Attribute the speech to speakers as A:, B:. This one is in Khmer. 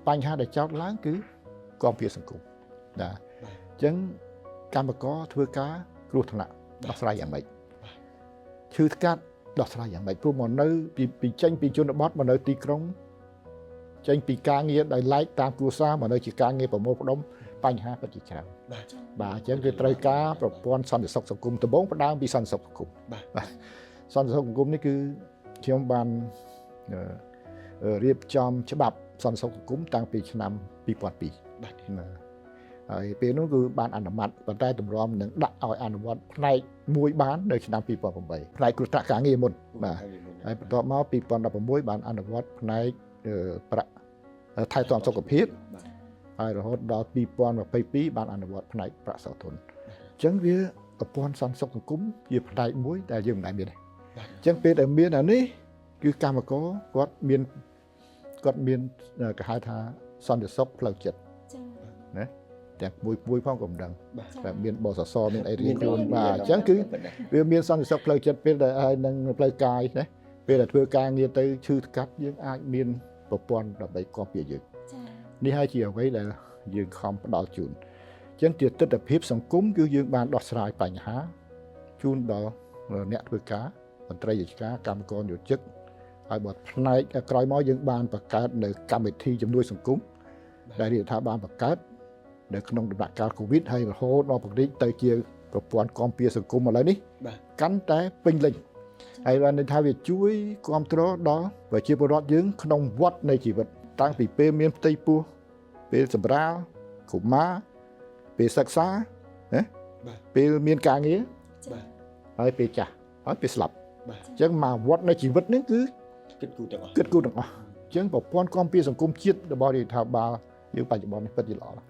A: បញ្ហាដែលចោទឡើងគឺគាំពៀសង្គមណាអញ្ចឹងកម្មករធ្វើការគ្រោះថ្នាក់ដោះស្រាយយ៉ាងម៉េចឈឺស្កាត់ដោះស្រាយយ៉ាងម៉េចព្រោះមកនៅពីចេញពីជនបទមកនៅទីក្រុងចេញពីការងារដោយឡែកតាមគ្រួសារមកនៅជាការងារប្រមូលផ្ដុំបញ្ហាពិតជាច្រើនបាទអញ្ចឹងវាត្រូវការប្រព័ន្ធសន្តិសុខសង្គមដំបូងផ្ដើមពីសន្តិសុខសង្គមបាទសន្តិសុខសង្គមនេះគឺខ្ញុំបានរៀបចំច្បាប់សន្តិសុខសង្គមតាំងពីឆ្នាំ2002បាទហើយពេលនោះគឺបានអនុម័តប៉ុន្តែទម្រាំនឹងដាក់ឲ្យអនុវត្តផ្នែកមួយបាននៅឆ្នាំ2008ផ្នែកគ្រោះថ្នាក់ការងារមុនបាទហើយបន្ទាប់មក2016បានអនុវត្តផ្នែកប្រាក់ថែទាំសុខភាពហើយរហូតដល់2022បានអនុវត្តផ្នែកប្រាក់សោធនអញ្ចឹងវាប្រព័ន្ធសន្តិសុខសង្គមជាផ្នែកមួយដែលយើងមិនដែលមានទេអញ្ចឹងពេលដែលមានអានេះគឺកម្មករគាត់មានគេហៅថាសន្តិសុខផ្លូវចិត្តណាទាំងមួយផងក៏មិនដឹងតែមានបសសមានអីរៀងខ្លួនបាទអញ្ចឹងគឺវាមានសន្តិសុខផ្លូវចិត្តពេលដែលហើយនឹងផ្លូវកាយណាពេលដែលធ្វើការងារទៅឈឺស្កាត់យើងអាចមានប្រព័ន្ធដើម្បីគាំពៀយើងនេះហើយជាអ្វីដែលយើងខំផ្ដល់ជូនអញ្ចឹងជាទស្សនវិជ្ជាសង្គមគឺយើងបានដោះស្រាយបញ្ហាជូនដល់អ្នកធ្វើការមន្ត្រីរាជការកម្មករនិយោជិតហើយបើផ្នែកក្រោយមកយើងបានបង្កើតនៅកម្មវិធីជំនួយសង្គមដែលរាជរដ្ឋាភិបាលបង្កើតនៅក្នុងដំណាក់កាល COVID ហើយរហូតដល់ពង្រីកទៅជាប្រព័ន្ធគាំពៀសង្គមឥឡូវនេះកាន់តែពេញលេញហើយបានន័យថាវាជួយគ្រប់គ្រងដល់ប្រជាពលរដ្ឋយើងក្នុងវដ្តនៃជីវិតតាំងពីពេលមានផ្ទៃពោះពេលសម្រាលកុមារពេលសិក្សាណាពេលមានការងារហើយពេលចាស់ហើយពេលស្លាប់អញ្ចឹងមកវដ្តនៃជីវិតនេះគឺគិតគូរទាំងអស់អញ្ចឹងប្រព័ន្ធគាំពៀសង្គមជាតិរបស់រាជរដ្ឋាភិបាលយើងបច្ចុប្បន្ននេះពិតជាល្អណាស់